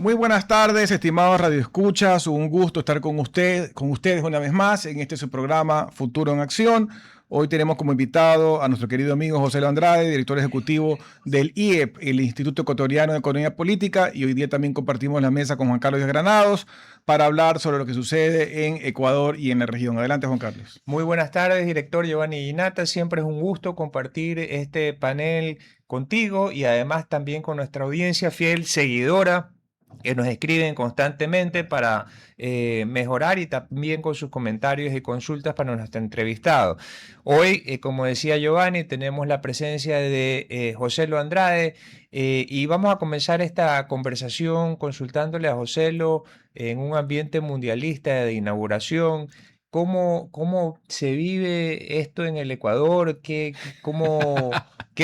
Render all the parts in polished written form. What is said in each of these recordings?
Muy buenas tardes, estimados radioescuchas. Un gusto estar con ustedes una vez más en este su programa Futuro en Acción. Hoy tenemos como invitado a nuestro querido amigo José Lo Andrade, director ejecutivo del IEP, el Instituto Ecuatoriano de Economía Política, y hoy día también compartimos la mesa con Juan Carlos Díaz Granados para hablar sobre lo que sucede en Ecuador y en la región. Adelante, Juan Carlos. Muy buenas tardes, director Giovanni Ginata. Siempre es un gusto compartir este panel contigo y además también con nuestra audiencia fiel seguidora que nos escriben constantemente para mejorar y también con sus comentarios y consultas para nuestro entrevistado. Hoy, como decía Giovanni, tenemos la presencia de José Lo Andrade y vamos a comenzar esta conversación consultándole a José Lo en un ambiente mundialista de inauguración. ¿Cómo se vive esto en el Ecuador? ¿Qué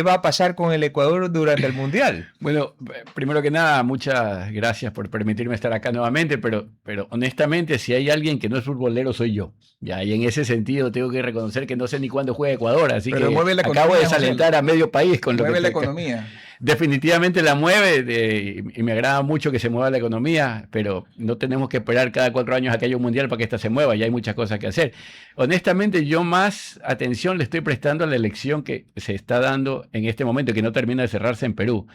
va a pasar con el Ecuador durante el Mundial? Bueno, primero que nada, muchas gracias por permitirme estar acá nuevamente, pero honestamente, si hay alguien que no es futbolero, soy yo. Ya, y en ese sentido tengo que reconocer que no sé ni cuándo juega Ecuador, así Pero que mueve la acabo de desalentar a medio país con lo que mueve la economía. Definitivamente la mueve y me agrada mucho que se mueva la economía, pero no tenemos que esperar cada 4 años a que haya un mundial para que esta se mueva, ya hay muchas cosas que hacer. Honestamente, yo más atención le estoy prestando a la elección que se está dando en este momento, que no termina de cerrarse en Perú.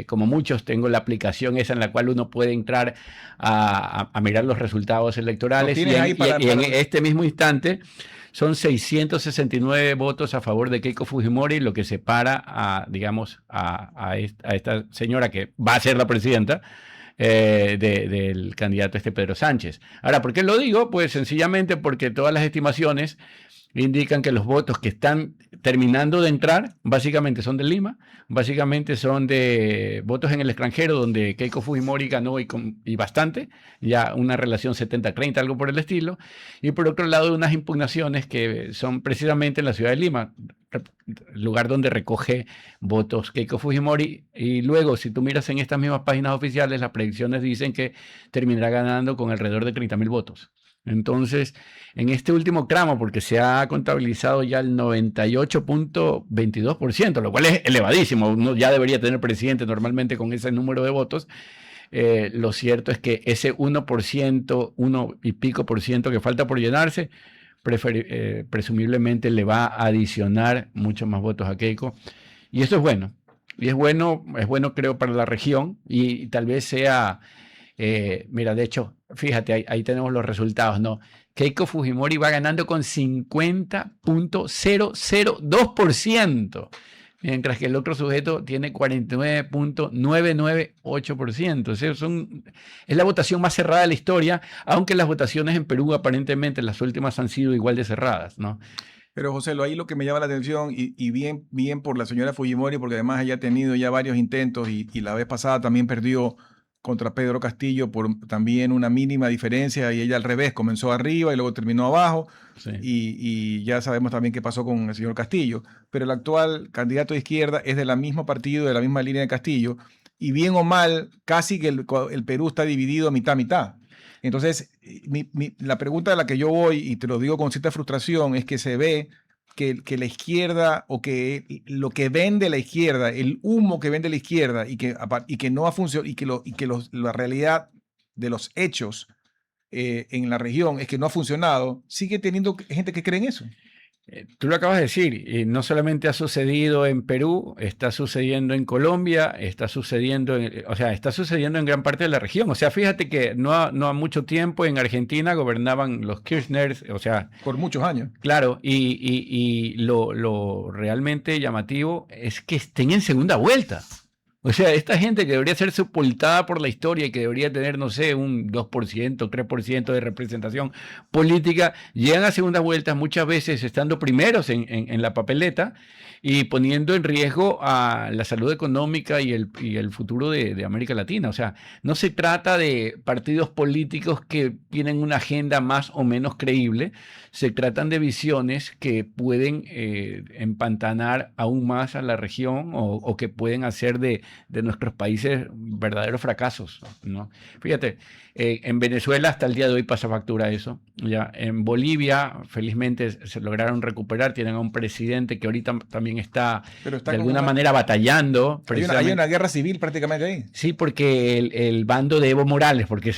Como muchos, tengo la aplicación esa en la cual uno puede entrar a mirar los resultados electorales y en este mismo instante son 669 votos a favor de Keiko Fujimori, lo que separa a esta señora que va a ser la presidenta del candidato Pedro Sánchez. Ahora, ¿por qué lo digo? Pues sencillamente porque todas las estimaciones indican que los votos que están terminando de entrar básicamente son de Lima, básicamente son de votos en el extranjero donde Keiko Fujimori ganó y bastante, ya una relación 70-30, algo por el estilo, y por otro lado unas impugnaciones que son precisamente en la ciudad de Lima, lugar donde recoge votos Keiko Fujimori, y luego si tú miras en estas mismas páginas oficiales, las predicciones dicen que terminará ganando con alrededor de 30.000 votos. Entonces, en este último tramo, porque se ha contabilizado ya el 98.22%, lo cual es elevadísimo, uno ya debería tener presidente normalmente con ese número de votos, lo cierto es que ese 1%, 1 y pico por ciento que falta por llenarse, presumiblemente le va a adicionar muchos más votos a Keiko, y esto es bueno, y es bueno creo para la región, y tal vez sea... mira, de hecho, fíjate, ahí tenemos los resultados, ¿no? Keiko Fujimori va ganando con 50.002%, mientras que el otro sujeto tiene 49.998%. O sea, es la votación más cerrada de la historia, aunque las votaciones en Perú aparentemente las últimas han sido igual de cerradas, ¿no? Pero José, ahí lo que me llama la atención, y bien por la señora Fujimori, porque además ella ha tenido ya varios intentos y la vez pasada también perdió contra Pedro Castillo por también una mínima diferencia, y ella al revés, comenzó arriba y luego terminó abajo, Sí. y ya sabemos también qué pasó con el señor Castillo. Pero el actual candidato de izquierda es del mismo partido, de la misma línea de Castillo, y bien o mal, casi que el Perú está dividido mitad. Entonces, la pregunta a la que yo voy, y te lo digo con cierta frustración, es que se ve que la izquierda, o que lo que vende la izquierda, el humo que vende la izquierda, y que no ha funcionado, la realidad de los hechos en la región es que no ha funcionado, sigue teniendo gente que cree en eso. Tú lo acabas de decir, y no solamente ha sucedido en Perú, está sucediendo en Colombia, está sucediendo en gran parte de la región. O sea, fíjate que no ha mucho tiempo en Argentina gobernaban los Kirchners, o sea... Por muchos años. Claro, y lo realmente llamativo es que estén en segunda vuelta. O sea, esta gente que debería ser sepultada por la historia y que debería tener, no sé, un 2%, 3% de representación política, llegan a segundas vueltas muchas veces estando primeros en la papeleta y poniendo en riesgo a la salud económica y el futuro de América Latina. O sea, no se trata de partidos políticos que tienen una agenda más o menos creíble, se tratan de visiones que pueden empantanar aún más a la región o que pueden hacer de de nuestros países verdaderos fracasos, ¿no? Fíjate, en Venezuela hasta el día de hoy pasa factura eso. Ya. En Bolivia, felizmente, se lograron recuperar. Tienen a un presidente que ahorita también está de alguna manera batallando. Hay una guerra civil prácticamente ahí. Sí, porque el bando de Evo Morales, porque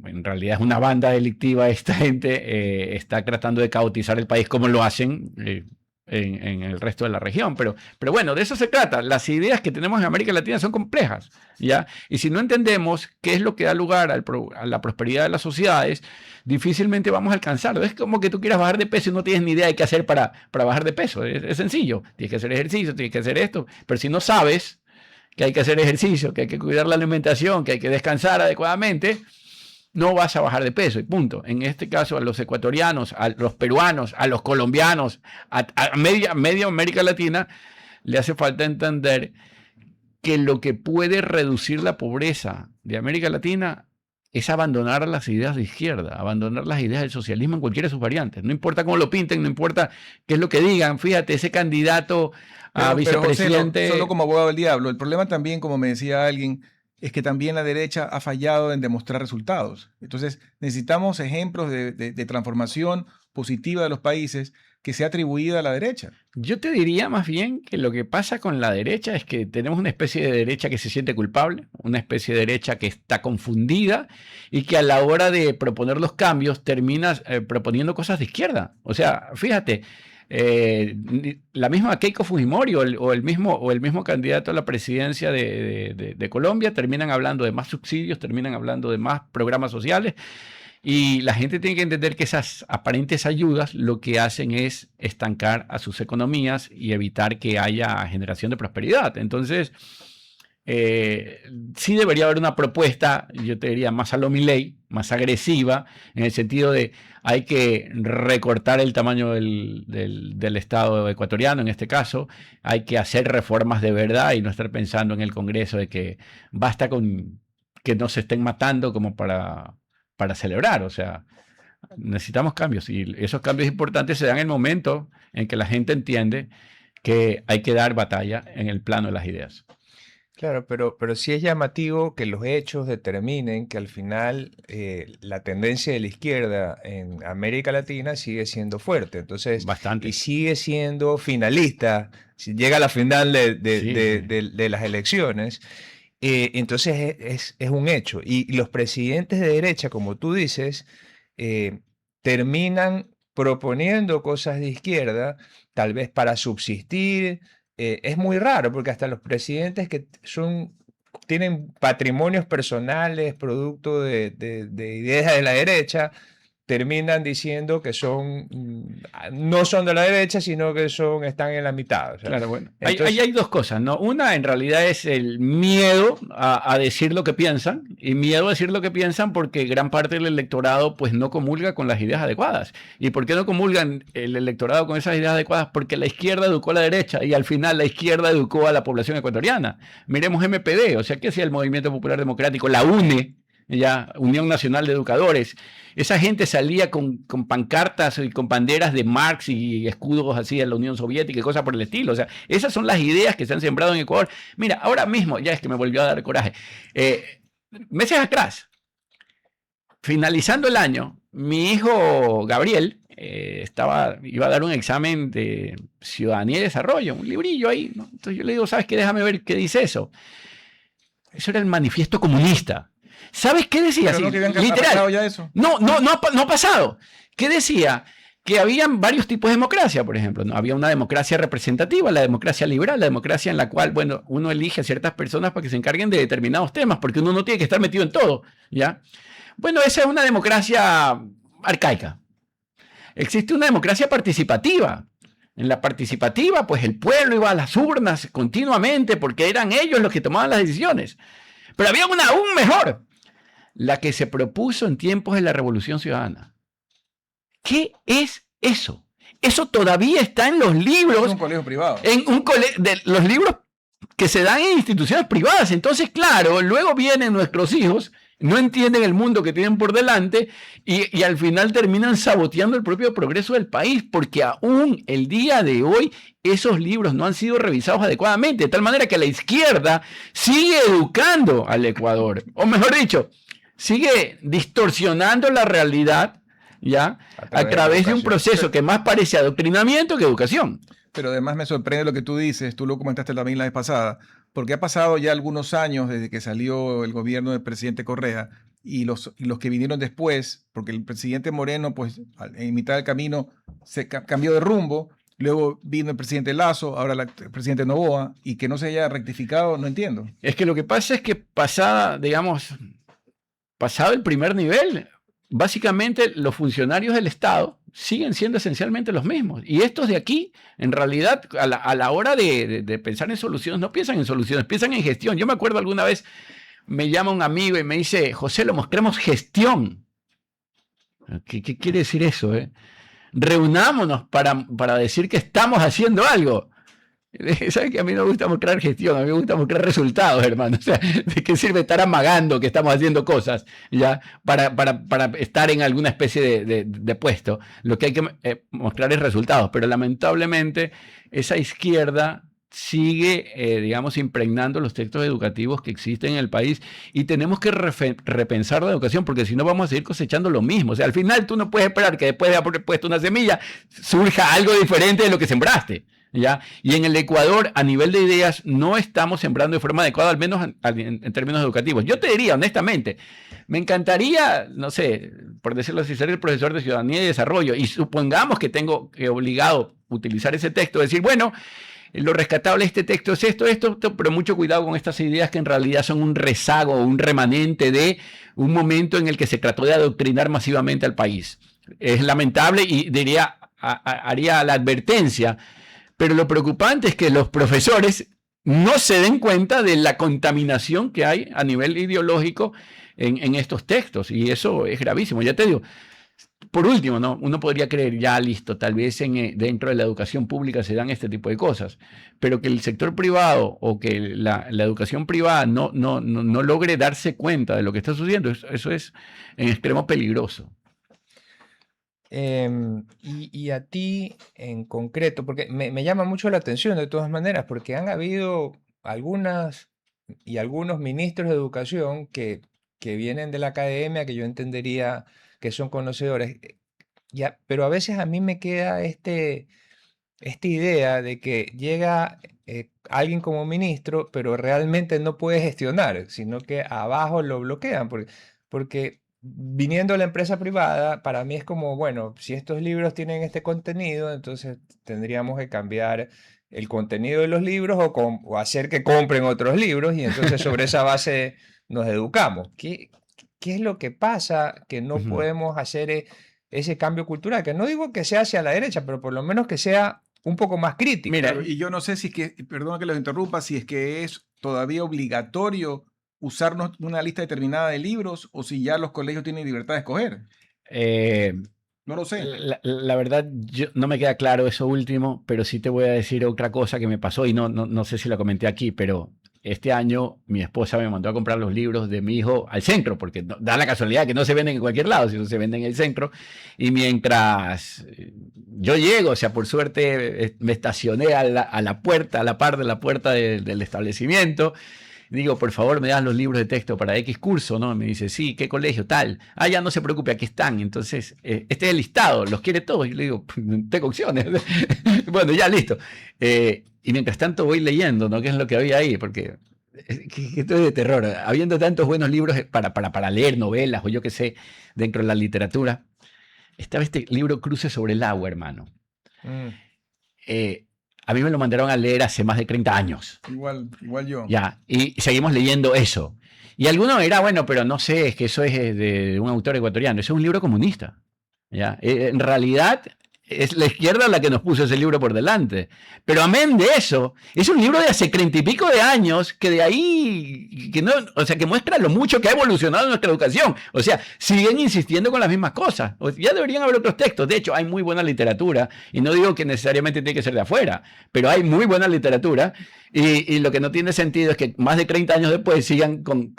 en realidad es una banda delictiva, esta gente está tratando de caotizar el país como lo hacen en el resto de la región. Pero bueno, de eso se trata. Las ideas que tenemos en América Latina son complejas, ¿ya? Y si no entendemos qué es lo que da lugar a la prosperidad de las sociedades, difícilmente vamos a alcanzarlo. Es como que tú quieras bajar de peso y no tienes ni idea de qué hacer para bajar de peso. Es sencillo. Tienes que hacer ejercicio, tienes que hacer esto. Pero si no sabes que hay que hacer ejercicio, que hay que cuidar la alimentación, que hay que descansar adecuadamente, no vas a bajar de peso y punto. En este caso, a los ecuatorianos, a los peruanos, a los colombianos, a media América Latina, le hace falta entender que lo que puede reducir la pobreza de América Latina es abandonar las ideas de izquierda, abandonar las ideas del socialismo en cualquiera de sus variantes. No importa cómo lo pinten, no importa qué es lo que digan. Fíjate, ese candidato a vicepresidente... José, solo como abogado del diablo, el problema también, como me decía alguien, es que también la derecha ha fallado en demostrar resultados. Entonces, necesitamos ejemplos de transformación positiva de los países que sea atribuida a la derecha. Yo te diría más bien que lo que pasa con la derecha es que tenemos una especie de derecha que se siente culpable, una especie de derecha que está confundida y que a la hora de proponer los cambios termina proponiendo cosas de izquierda. O sea, fíjate, la misma Keiko Fujimori o el mismo candidato a la presidencia de Colombia terminan hablando de más subsidios, terminan hablando de más programas sociales, y la gente tiene que entender que esas aparentes ayudas lo que hacen es estancar a sus economías y evitar que haya generación de prosperidad. Entonces, sí debería haber una propuesta, yo te diría, más a lo Milei, más agresiva, en el sentido de hay que recortar el tamaño del Estado ecuatoriano, en este caso, hay que hacer reformas de verdad y no estar pensando en el Congreso de que basta con que no se estén matando como para celebrar. O sea, necesitamos cambios, y esos cambios importantes se dan en el momento en que la gente entiende que hay que dar batalla en el plano de las ideas. Claro, pero sí es llamativo que los hechos determinen que al final la tendencia de la izquierda en América Latina sigue siendo fuerte. Entonces, bastante. Y sigue siendo finalista, si llega a la final de las elecciones. Entonces es un hecho. Y los presidentes de derecha, como tú dices, terminan proponiendo cosas de izquierda, tal vez para subsistir. Es muy raro porque hasta los presidentes que tienen patrimonios personales producto de ideas de la derecha terminan diciendo que no son de la derecha, sino que están en la mitad. O sea, claro, bueno. Entonces, hay dos cosas, ¿no? Una, en realidad, es el miedo a decir lo que piensan, y miedo a decir lo que piensan porque gran parte del electorado pues no comulga con las ideas adecuadas. ¿Y por qué no comulgan el electorado con esas ideas adecuadas? Porque la izquierda educó a la derecha y al final la izquierda educó a la población ecuatoriana. Miremos MPD, o sea, ¿qué hacía el Movimiento Popular Democrático? La UNE, ya, Unión Nacional de Educadores. Esa gente salía con pancartas y con banderas de Marx y escudos así de la Unión Soviética y cosas por el estilo. O sea, esas son las ideas que se han sembrado en Ecuador. Mira, ahora mismo, ya es que me volvió a dar coraje. Meses atrás, finalizando el año, mi hijo Gabriel iba a dar un examen de Ciudadanía y Desarrollo, un librillo ahí, ¿no? Entonces yo le digo, ¿sabes qué? Déjame ver qué dice eso. Eso era el Manifiesto Comunista. ¿Sabes qué decía? Pero Sí, no, que literal. ¿ha pasado ya eso? No ha pasado. ¿Qué decía? Que habían varios tipos de democracia, por ejemplo, ¿no? Había una democracia representativa, la democracia liberal, la democracia en la cual, bueno, uno elige a ciertas personas para que se encarguen de determinados temas, porque uno no tiene que estar metido en todo, ¿ya? Bueno, esa es una democracia arcaica. Existe una democracia participativa. En la participativa, pues el pueblo iba a las urnas continuamente porque eran ellos los que tomaban las decisiones. Pero había una aún mejor, la que se propuso en tiempos de la Revolución Ciudadana. ¿Qué es eso? Eso todavía está en los libros. Es un colegio privado. De los libros que se dan en instituciones privadas. Entonces, claro, luego vienen nuestros hijos no entienden el mundo que tienen por delante y al final terminan saboteando el propio progreso del país, porque aún el día de hoy esos libros no han sido revisados adecuadamente, de tal manera que la izquierda sigue educando al Ecuador, o mejor dicho, sigue distorsionando la realidad, ¿ya? A través de un proceso que más parece adoctrinamiento que educación. Pero además me sorprende lo que tú dices, tú lo comentaste también la vez pasada, porque ha pasado ya algunos años desde que salió el gobierno del presidente Correa y los que vinieron después, porque el presidente Moreno, pues en mitad del camino se cambió de rumbo, luego vino el presidente Lasso, ahora el presidente Noboa, y que no se haya rectificado, no entiendo. Es que lo que pasa es que pasado el primer nivel, básicamente los funcionarios del Estado siguen siendo esencialmente los mismos. Y estos de aquí, en realidad, a la hora de pensar en soluciones, no piensan en soluciones, piensan en gestión. Yo me acuerdo alguna vez, me llama un amigo y me dice, José, lo mostremos gestión. ¿Qué quiere decir eso? Reunámonos para decir que estamos haciendo algo. ¿Sabes que a mí no me gusta mostrar gestión? A mí me gusta mostrar resultados, hermano. O sea, ¿de qué sirve estar amagando que estamos haciendo cosas ya para estar en alguna especie de puesto? Lo que hay que mostrar es resultados. Pero lamentablemente esa izquierda sigue, digamos, impregnando los textos educativos que existen en el país y tenemos que repensar la educación porque si no vamos a seguir cosechando lo mismo. O sea, al final tú no puedes esperar que después de haber puesto una semilla surja algo diferente de lo que sembraste. ¿Ya? Y en el Ecuador, a nivel de ideas, no estamos sembrando de forma adecuada, al menos en términos educativos. Yo te diría, honestamente, me encantaría, no sé, por decirlo así, ser el profesor de Ciudadanía y Desarrollo, y supongamos que tengo que obligado utilizar ese texto, decir, bueno, lo rescatable de este texto es esto, pero mucho cuidado con estas ideas que en realidad son un rezago, un remanente de un momento en el que se trató de adoctrinar masivamente al país. Es lamentable y diría, haría la advertencia. Pero lo preocupante es que los profesores no se den cuenta de la contaminación que hay a nivel ideológico en estos textos. Y eso es gravísimo. Ya te digo, por último, ¿no? Uno podría creer, ya listo, tal vez dentro de la educación pública se dan este tipo de cosas. Pero que el sector privado o que la educación privada no logre darse cuenta de lo que está sucediendo, eso es en extremo peligroso. Y a ti en concreto, porque me llama mucho la atención de todas maneras, porque han habido algunos ministros de educación que vienen de la academia, que yo entendería que son conocedores, pero a veces a mí me queda esta idea de que llega alguien como ministro, pero realmente no puede gestionar, sino que abajo lo bloquean, porque viniendo de la empresa privada, para mí es como, bueno, si estos libros tienen este contenido, entonces tendríamos que cambiar el contenido de los libros o hacer que compren otros libros y entonces sobre esa base nos educamos. ¿Qué es lo que pasa que no podemos hacer ese cambio cultural? Que no digo que sea hacia la derecha, pero por lo menos que sea un poco más crítico. Mira, y yo no sé si es que, perdona que los interrumpa, si es que es todavía obligatorio usarnos una lista determinada de libros o si ya los colegios tienen libertad de escoger. No lo sé. La verdad, no me queda claro eso último, pero sí te voy a decir otra cosa que me pasó y no sé si la comenté aquí, pero este año mi esposa me mandó a comprar los libros de mi hijo al centro, porque da la casualidad que no se venden en cualquier lado, sino se venden en el centro. Y mientras yo llego, o sea, por suerte me estacioné a la puerta, a la par de la puerta del establecimiento. Digo, por favor, me das los libros de texto para X curso, ¿no? Me dice, sí, ¿qué colegio? Tal. Ah, ya no se preocupe, aquí están. Entonces, este es el listado, ¿los quiere todos? Y le digo, tengo opciones. Bueno, ya, listo. Y mientras tanto voy leyendo, ¿no? ¿Qué es lo que había ahí? Porque esto es de terror. Habiendo tantos buenos libros para leer, novelas o yo qué sé, dentro de la literatura, estaba este libro Cruces sobre el agua, hermano. A mí me lo mandaron a leer hace más de 30 años. Igual yo. Ya, y seguimos leyendo eso. Y alguno dirá, bueno, pero no sé, es que eso es de un autor ecuatoriano. Eso es un libro comunista. ¿Ya? En realidad, es la izquierda la que nos puso ese libro por delante. Pero amén de eso, es un libro de hace 30 y pico de años que de ahí, que muestra lo mucho que ha evolucionado nuestra educación. O sea, siguen insistiendo con las mismas cosas. Ya deberían haber otros textos. De hecho, hay muy buena literatura, y no digo que necesariamente tiene que ser de afuera, pero hay muy buena literatura Y lo que no tiene sentido es que más de 30 años después sigan con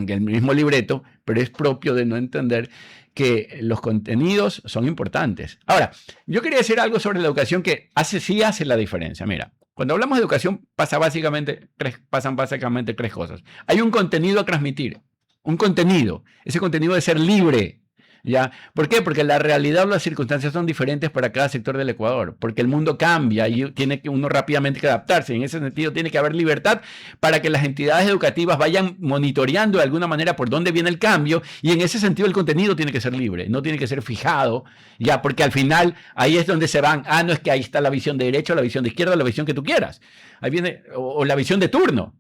el mismo libreto, pero es propio de no entender que los contenidos son importantes. Ahora, yo quería decir algo sobre la educación que sí hace la diferencia. Mira, cuando hablamos de educación pasan básicamente tres cosas. Hay un contenido a transmitir, un contenido. Ese contenido debe ser libre. ¿Ya? ¿Por qué? Porque la realidad o las circunstancias son diferentes para cada sector del Ecuador, porque el mundo cambia y tiene que uno rápidamente que adaptarse. En ese sentido tiene que haber libertad para que las entidades educativas vayan monitoreando de alguna manera por dónde viene el cambio, y en ese sentido el contenido tiene que ser libre, no tiene que ser fijado, ya, porque al final ahí es donde se van, no es que ahí está la visión de derecha, la visión de izquierda, la visión que tú quieras, ahí viene, o la visión de turno.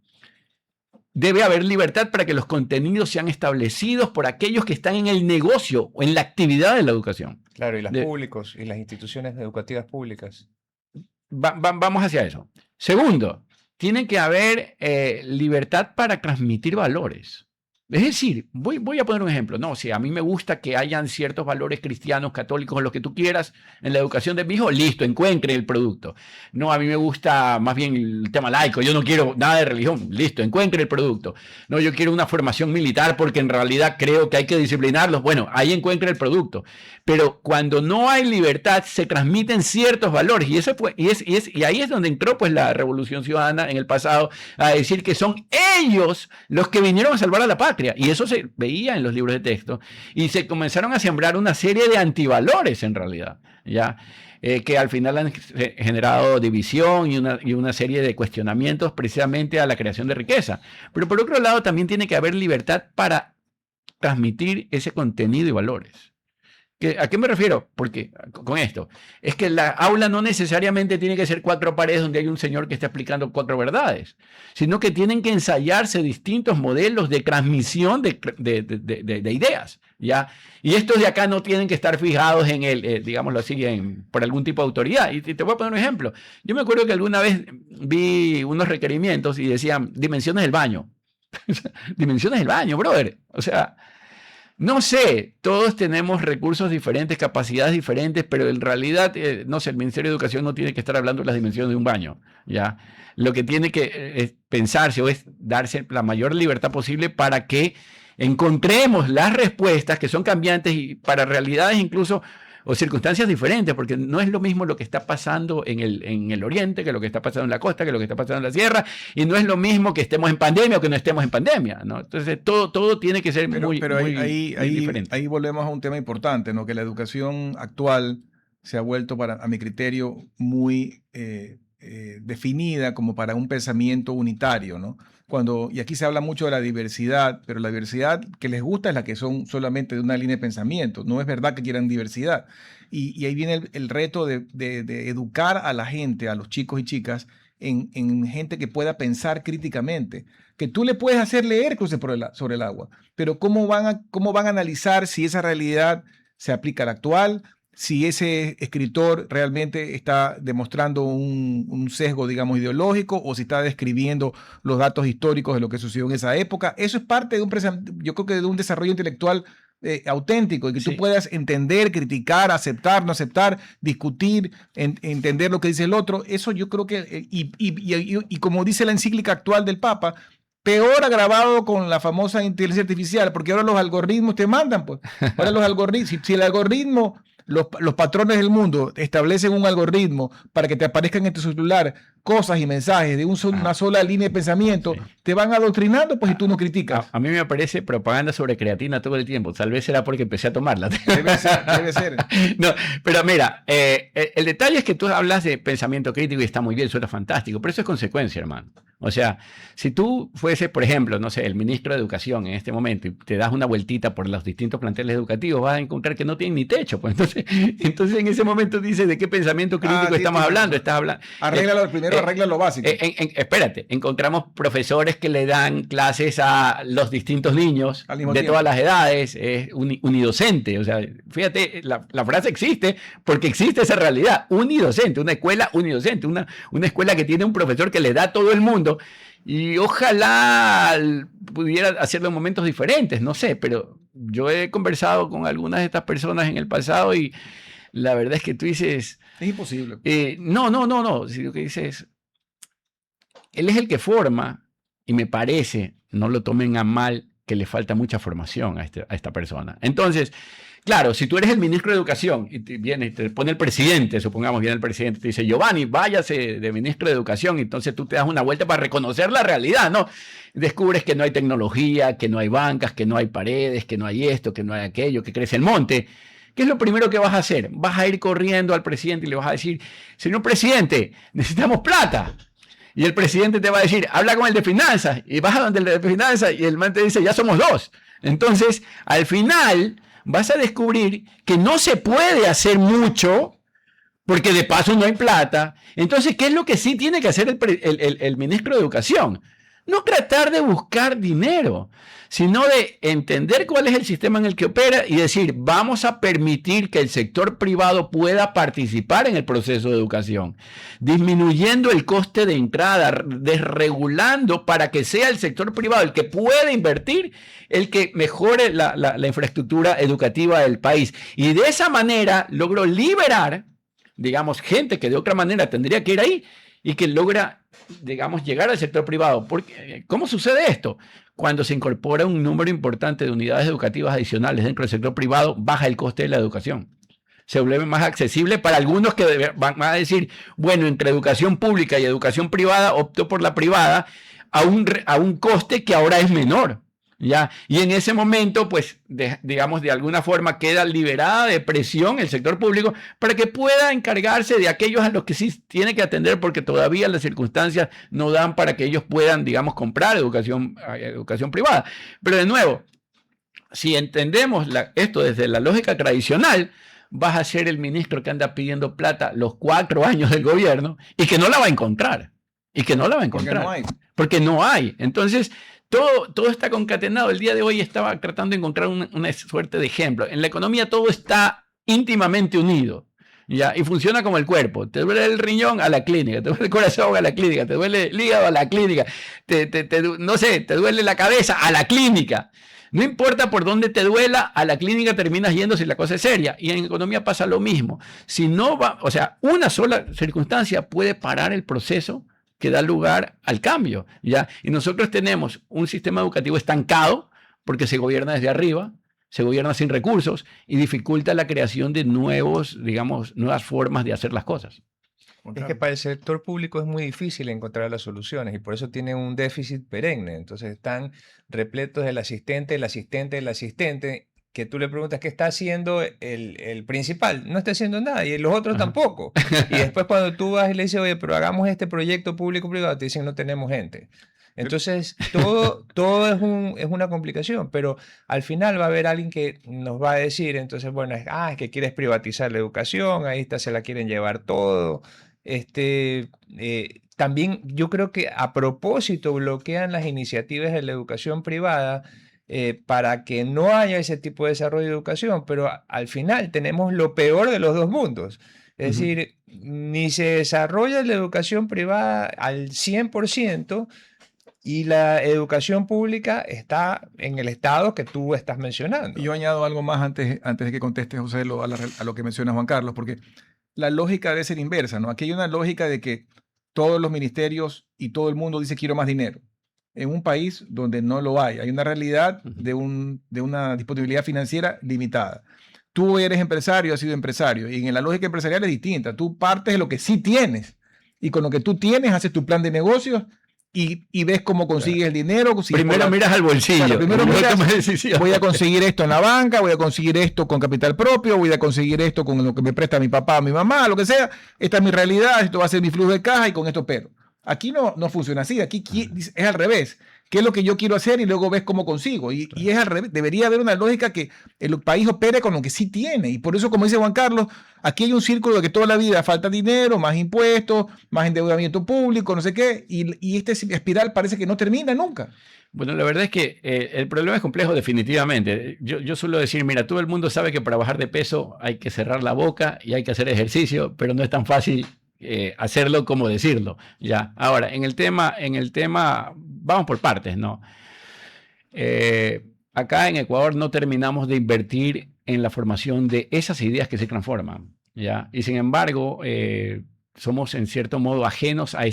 Debe haber libertad para que los contenidos sean establecidos por aquellos que están en el negocio o en la actividad de la educación. Claro, y los públicos y las instituciones educativas públicas. Vamos hacia eso. Segundo, tiene que haber libertad para transmitir valores. Es decir, voy a poner un ejemplo. No, si a mí me gusta que hayan ciertos valores cristianos, católicos, o lo que tú quieras en la educación de mi hijo, listo, encuentre el producto. No, a mí me gusta más bien el tema laico, yo no quiero nada de religión, listo, encuentre el producto. No, yo quiero una formación militar porque en realidad creo que hay que disciplinarlos. Bueno, ahí encuentre el producto. Pero cuando no hay libertad, se transmiten ciertos valores. Y ahí es donde entró pues la Revolución Ciudadana en el pasado a decir que son ellos los que vinieron a salvar a la patria. Y eso se veía en los libros de texto. Y se comenzaron a sembrar una serie de antivalores en realidad, ¿ya? Que al final han generado división y una serie de cuestionamientos precisamente a la creación de riqueza. Pero por otro lado también tiene que haber libertad para transmitir ese contenido y valores. ¿A qué me refiero? Porque con esto es que la aula no necesariamente tiene que ser 4 paredes donde hay un señor que está explicando 4 verdades, sino que tienen que ensayarse distintos modelos de transmisión de ideas, ¿ya? Y estos de acá no tienen que estar fijados en digámoslo así, por algún tipo de autoridad. Y te voy a poner un ejemplo. Yo me acuerdo que alguna vez vi unos requerimientos y decían dimensiones del baño. Dimensiones del baño, brother. O sea, no sé, todos tenemos recursos diferentes, capacidades diferentes, pero en realidad, no sé, el Ministerio de Educación no tiene que estar hablando de las dimensiones de un baño, ¿ya? Lo que tiene que pensarse o es darse la mayor libertad posible para que encontremos las respuestas que son cambiantes y para realidades incluso o circunstancias diferentes, porque no es lo mismo lo que está pasando en el oriente que lo que está pasando en la costa, que lo que está pasando en la sierra, y no es lo mismo que estemos en pandemia o que no estemos en pandemia, ¿no? Entonces todo tiene que ser muy diferente. Ahí volvemos a un tema importante, ¿no? Que la educación actual se ha vuelto, a mi criterio, muy definida como para un pensamiento unitario, ¿no? Y aquí se habla mucho de la diversidad, pero la diversidad que les gusta es la que son solamente de una línea de pensamiento. No es verdad que quieran diversidad. Y ahí viene el reto de educar a la gente, a los chicos y chicas, en gente que pueda pensar críticamente. Que tú le puedes hacer leer cosas sobre el agua, pero ¿cómo van a analizar si esa realidad se aplica a la actual? Si ese escritor realmente está demostrando un sesgo, digamos, ideológico, o si está describiendo los datos históricos de lo que sucedió en esa época. Eso es parte yo creo que de un desarrollo intelectual auténtico, y que tú puedas entender, criticar, aceptar, no aceptar, discutir, entender lo que dice el otro. Eso yo creo que, y como dice la encíclica actual del Papa, peor agravado con la famosa inteligencia artificial, porque ahora los algoritmos te mandan, pues. Ahora los algoritmos, si el algoritmo... Los patrones del mundo establecen un algoritmo para que te aparezcan en tu celular cosas y mensajes de una sola línea de pensamiento, te van adoctrinando, pues, y tú no criticas. A mí me aparece propaganda sobre creatina todo el tiempo. Tal vez será porque empecé a tomarla. Debe ser. No, pero mira, el detalle es que tú hablas de pensamiento crítico y está muy bien, suena fantástico, pero eso es consecuencia, hermano. O sea, si tú fueses, por ejemplo, no sé, el ministro de Educación en este momento y te das una vueltita por los distintos planteles educativos, vas a encontrar que no tienen ni techo. Pues entonces en ese momento dices, ¿de qué pensamiento crítico estamos hablando? Estás hablando. Arréglalo primero, arregla lo básico. Espérate, encontramos profesores que le dan clases a los distintos niños de todas las edades, es unidocente. O sea, fíjate, la frase existe porque existe esa realidad, unidocente, una escuela unidocente, una escuela que tiene un profesor que le da a todo el mundo. Y ojalá pudiera hacerlo en momentos diferentes, no sé, pero yo he conversado con algunas de estas personas en el pasado y la verdad es que tú dices... Es imposible. No. Si lo que dices, él es el que forma, y me parece, no lo tomen a mal, que le falta mucha formación a esta persona. Entonces, claro, si tú eres el ministro de Educación y viene y te pone el presidente, supongamos viene el presidente y te dice, Giovanni, váyase de ministro de Educación, y entonces tú te das una vuelta para reconocer la realidad, ¿no? Descubres que no hay tecnología, que no hay bancas, que no hay paredes, que no hay esto, que no hay aquello, que crece el monte. ¿Qué es lo primero que vas a hacer? Vas a ir corriendo al presidente y le vas a decir, señor presidente, necesitamos plata. Y el presidente te va a decir, habla con el de finanzas. Y vas a donde el de finanzas y el man te dice, ya somos dos. Entonces, al final, vas a descubrir que no se puede hacer mucho porque de paso no hay plata. Entonces, ¿qué es lo que sí tiene que hacer el ministro de Educación? No tratar de buscar dinero, sino de entender cuál es el sistema en el que opera y decir, vamos a permitir que el sector privado pueda participar en el proceso de educación, disminuyendo el coste de entrada, desregulando para que sea el sector privado el que pueda invertir, el que mejore la infraestructura educativa del país. Y de esa manera logro liberar, digamos, gente que de otra manera tendría que ir ahí y que logra, digamos, llegar al sector privado. Porque, ¿cómo sucede esto? Cuando se incorpora un número importante de unidades educativas adicionales dentro del sector privado, baja el coste de la educación. Se vuelve más accesible para algunos que van a decir, bueno, entre educación pública y educación privada, opto por la privada a un coste que ahora es menor. ¿Ya? Y en ese momento, pues, digamos, de alguna forma queda liberada de presión el sector público para que pueda encargarse de aquellos a los que sí tiene que atender porque todavía las circunstancias no dan para que ellos puedan, digamos, comprar educación privada. Pero de nuevo, si entendemos esto desde la lógica tradicional, vas a ser el ministro que anda pidiendo plata los 4 años del gobierno y que no la va a encontrar. Y que no la va a encontrar. Porque no hay. Entonces, todo está concatenado. El día de hoy estaba tratando de encontrar una suerte de ejemplo. En la economía todo está íntimamente unido, ¿ya? Y funciona como el cuerpo. Te duele el riñón, a la clínica. Te duele el corazón, a la clínica. Te duele el hígado, a la clínica. No sé, te duele la cabeza, a la clínica. No importa por dónde te duela, a la clínica terminas yendo si la cosa es seria. Y en economía pasa lo mismo. Si no va, o sea, una sola circunstancia puede parar el proceso que da lugar al cambio, ¿ya? Y nosotros tenemos un sistema educativo estancado porque se gobierna desde arriba, se gobierna sin recursos y dificulta la creación de nuevas formas de hacer las cosas. Es que para el sector público es muy difícil encontrar las soluciones y por eso tiene un déficit perenne. Entonces están repletos del asistente, que tú le preguntas qué está haciendo el principal, no está haciendo nada y los otros tampoco. Y después cuando tú vas y le dices, oye, pero hagamos este proyecto público-privado, te dicen no tenemos gente. Entonces todo es una complicación, pero al final va a haber alguien que nos va a decir, entonces, bueno, es que quieres privatizar la educación, ahí está, se la quieren llevar todo. También yo creo que a propósito bloquean las iniciativas de la educación privada para que no haya ese tipo de desarrollo de educación, pero al final tenemos lo peor de los dos mundos. Es decir, ni se desarrolla la educación privada al 100% y la educación pública está en el estado que tú estás mencionando. Y yo añado algo más antes de que conteste, José, a lo que menciona Juan Carlos, porque la lógica debe ser inversa, ¿no? Aquí hay una lógica de que todos los ministerios y todo el mundo dice quiero más dinero. En un país donde no lo hay. Hay una realidad de una disponibilidad financiera limitada. Tú eres empresario, has sido empresario, y en la lógica empresarial es distinta. Tú partes de lo que sí tienes, y con lo que tú tienes haces tu plan de negocios y ves cómo consigues el dinero. Primero miras al bolsillo. Claro, primero miras, voy a conseguir esto en la banca, voy a conseguir esto con capital propio, voy a conseguir esto con lo que me presta mi papá, mi mamá, lo que sea. Esta es mi realidad, esto va a ser mi flujo de caja y con esto pero. Aquí no funciona así, aquí es al revés. ¿Qué es lo que yo quiero hacer? Y luego ves cómo consigo. Y es al revés. Debería haber una lógica que el país opere con lo que sí tiene. Y por eso, como dice Juan Carlos, aquí hay un círculo de que toda la vida falta dinero, más impuestos, más endeudamiento público, no sé qué. Y esta espiral parece que no termina nunca. Bueno, la verdad es que el problema es complejo definitivamente. Yo suelo decir, mira, todo el mundo sabe que para bajar de peso hay que cerrar la boca y hay que hacer ejercicio, pero no es tan fácil hacerlo como decirlo. Ya. Ahora, en el tema, vamos por partes, ¿no? Acá en Ecuador no terminamos de invertir en la formación de esas ideas que se transforman, ¿ya? Y sin embargo, somos en cierto modo ajenos a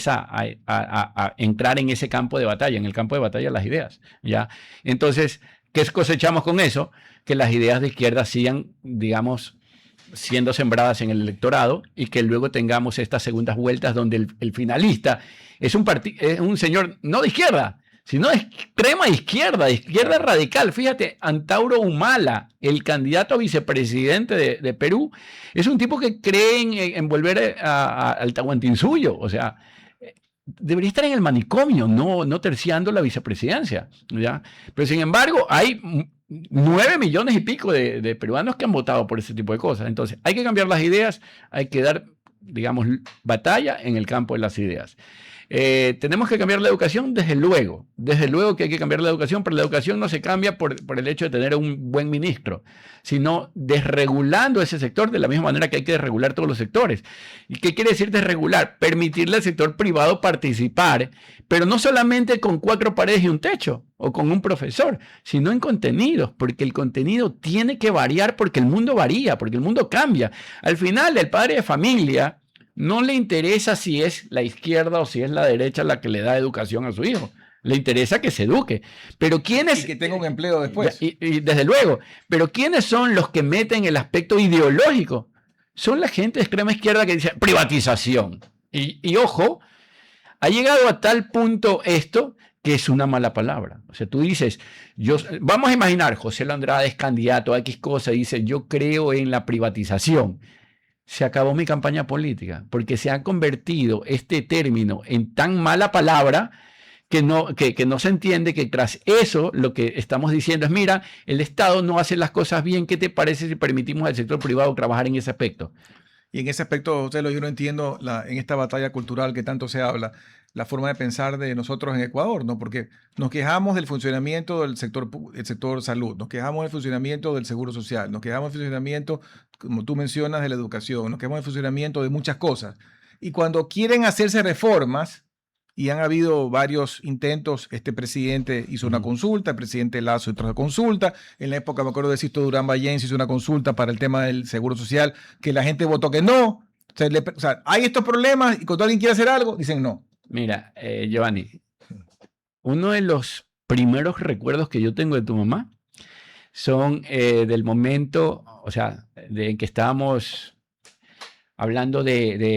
entrar en ese campo de batalla, en el campo de batalla de las ideas, ¿ya? Entonces, ¿qué cosechamos con eso? Que las ideas de izquierda sigan, digamos, siendo sembradas en el electorado y que luego tengamos estas segundas vueltas donde el finalista es un señor no de izquierda, sino de extrema izquierda, de izquierda radical. Fíjate, Antauro Humala, el candidato a vicepresidente de Perú, es un tipo que cree en volver al Tahuantinsuyo. O sea, debería estar en el manicomio, no terciando la vicepresidencia, ¿ya? Pero sin embargo, hay 9 millones y pico de peruanos que han votado por ese tipo de cosas. Entonces, hay que cambiar las ideas, hay que dar, digamos, batalla en el campo de las ideas. Tenemos que cambiar la educación, desde luego que hay que cambiar la educación, pero la educación no se cambia por el hecho de tener un buen ministro, sino desregulando ese sector de la misma manera que hay que desregular todos los sectores. ¿Y qué quiere decir desregular? Permitirle al sector privado participar, pero no solamente con 4 paredes y un techo o con un profesor, sino en contenidos, porque el contenido tiene que variar porque el mundo varía, porque el mundo cambia. Al final, el padre de familia no le interesa si es la izquierda o si es la derecha la que le da educación a su hijo. Le interesa que se eduque. Pero ¿quiénes? Y que tenga un empleo después. Y desde luego. Pero ¿quiénes son los que meten el aspecto ideológico? Son la gente de extrema izquierda que dice privatización. Y ojo, ha llegado a tal punto esto que es una mala palabra. O sea, tú dices, vamos a imaginar, José Andrade es candidato a X cosa y dice, yo creo en la privatización. Se acabó mi campaña política, porque se ha convertido este término en tan mala palabra que no se entiende que tras eso lo que estamos diciendo es, mira, el Estado no hace las cosas bien, ¿qué te parece si permitimos al sector privado trabajar en ese aspecto? Y en ese aspecto, yo no entiendo en esta batalla cultural que tanto se habla, la forma de pensar de nosotros en Ecuador, ¿no? Porque nos quejamos del funcionamiento del sector salud, nos quejamos del funcionamiento del seguro social, nos quejamos del funcionamiento, como tú mencionas, de la educación, nos quejamos del funcionamiento de muchas cosas. Y cuando quieren hacerse reformas, y han habido varios intentos, este presidente hizo una consulta, el presidente Lazo hizo otra consulta, en la época, me acuerdo de Sisto Durán Ballén hizo una consulta para el tema del seguro social, que la gente votó que no. O sea, hay estos problemas y cuando alguien quiere hacer algo, dicen no. Mira, Giovanni, uno de los primeros recuerdos que yo tengo de tu mamá son del momento, o sea, de que estábamos hablando del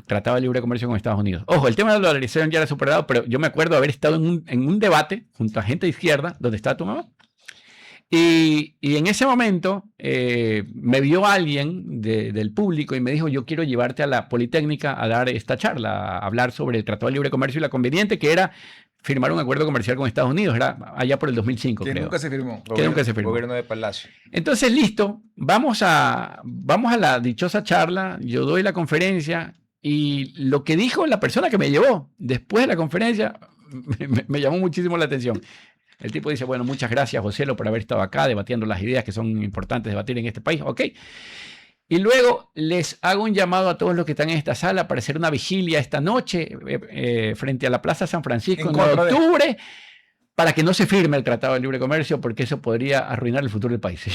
Tratado de Libre Comercio con Estados Unidos. Ojo, el tema de la dolarización ya era superado, pero yo me acuerdo haber estado en un debate junto a gente de izquierda, donde estaba tu mamá. Y en ese momento me vio alguien del público y me dijo, yo quiero llevarte a la Politécnica a dar esta charla, a hablar sobre el Tratado de Libre Comercio y la conveniente que era firmar un acuerdo comercial con Estados Unidos. Era allá por el 2005, que creo. Nunca se firmó. Que nunca se firmó. Gobierno de Palacio. Entonces, listo, vamos a la dichosa charla, yo doy la conferencia y lo que dijo la persona que me llevó después de la conferencia me llamó muchísimo la atención. El tipo dice, bueno, muchas gracias, José, por haber estado acá debatiendo las ideas que son importantes debatir en este país. Ok. Y luego les hago un llamado a todos los que están en esta sala para hacer una vigilia esta noche frente a la Plaza San Francisco en 9 de octubre para que no se firme el Tratado de Libre Comercio porque eso podría arruinar el futuro del país.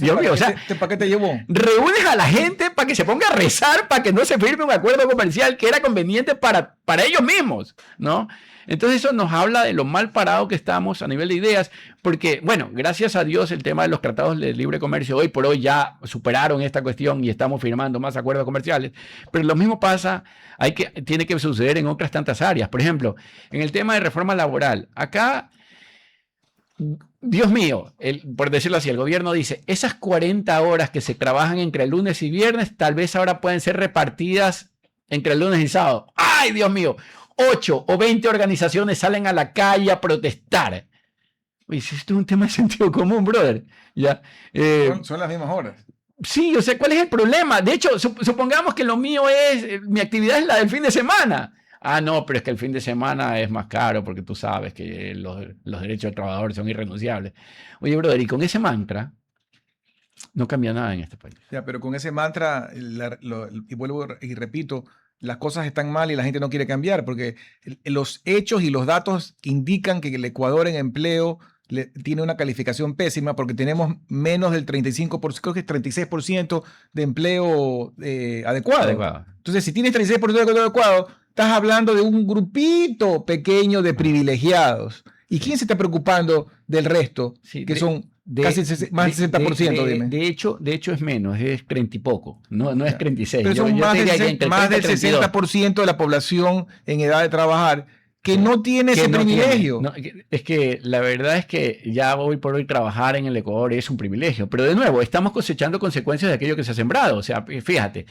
Dios mío, o sea, ¿para qué te llevó? Reúnes a la gente para que se ponga a rezar para que no se firme un acuerdo comercial que era conveniente para ellos mismos, ¿no? Entonces eso nos habla de lo mal parado que estamos a nivel de ideas, porque, bueno, gracias a Dios el tema de los tratados de libre comercio hoy por hoy ya superaron esta cuestión y estamos firmando más acuerdos comerciales, pero lo mismo pasa, tiene que suceder en otras tantas áreas. Por ejemplo, en el tema de reforma laboral, acá, Dios mío, por decirlo así, el gobierno dice, esas 40 horas que se trabajan entre lunes y viernes, tal vez ahora pueden ser repartidas entre el lunes y sábado. ¡Ay, Dios mío! 8 o 20 organizaciones salen a la calle a protestar. Oye, esto es un tema de sentido común, brother. ¿Ya? Son las mismas horas. Sí, o sea, ¿cuál es el problema? De hecho, supongamos que lo mío mi actividad es la del fin de semana. Ah, no, pero es que el fin de semana es más caro porque tú sabes que los derechos del trabajador son irrenunciables. Oye, brother, y con ese mantra no cambia nada en este país. Ya, pero con ese mantra, y vuelvo y repito, las cosas están mal y la gente no quiere cambiar, porque los hechos y los datos indican que el Ecuador en empleo tiene una calificación pésima porque tenemos menos del 35%, creo que es 36% de empleo adecuado. Entonces, si tienes 36% de empleo adecuado, estás hablando de un grupito pequeño de privilegiados. ¿Y quién se está preocupando del resto? Sí, que son casi más del 60%, dime. De hecho es menos, es 30 y poco, no es 36. Pero son más del 60% de la población en edad de trabajar que no tiene ese privilegio. Es que la verdad es que ya hoy por hoy trabajar en el Ecuador es un privilegio. Pero de nuevo, estamos cosechando consecuencias de aquello que se ha sembrado. O sea, fíjate,